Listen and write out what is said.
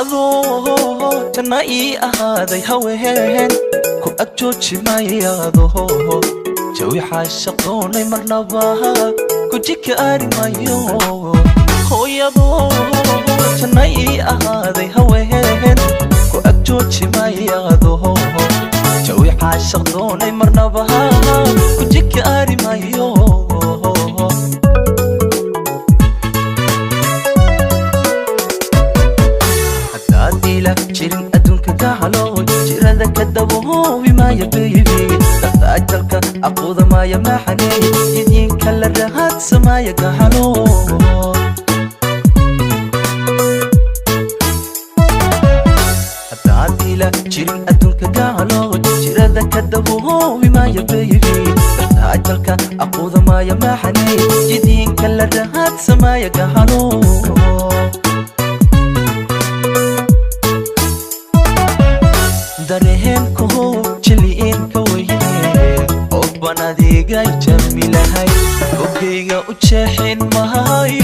adoo janna ii ahaaday haween ku agjooji maayado jawi xaashaqoonay marnaba ku jikaari maayo hooyadoo janna ii ahaaday haween ku agjooji maayado jawi xaashaqoonay marnaba ku jikaari maayo jirin adduunka gahalo jirada ka daboobi maaya baby ajalka aqooda maaya maxaney idinka la raadsamaya gahalo haddaadila jirin adduunka gahalo jirada ka daboobi maaya baby ajalka aqooda maaya maxaney idinka la raadsamaya gahalo Dareen ko jiliin ka weyne oo banadiga jamilahay ogeyga u jeexin mahay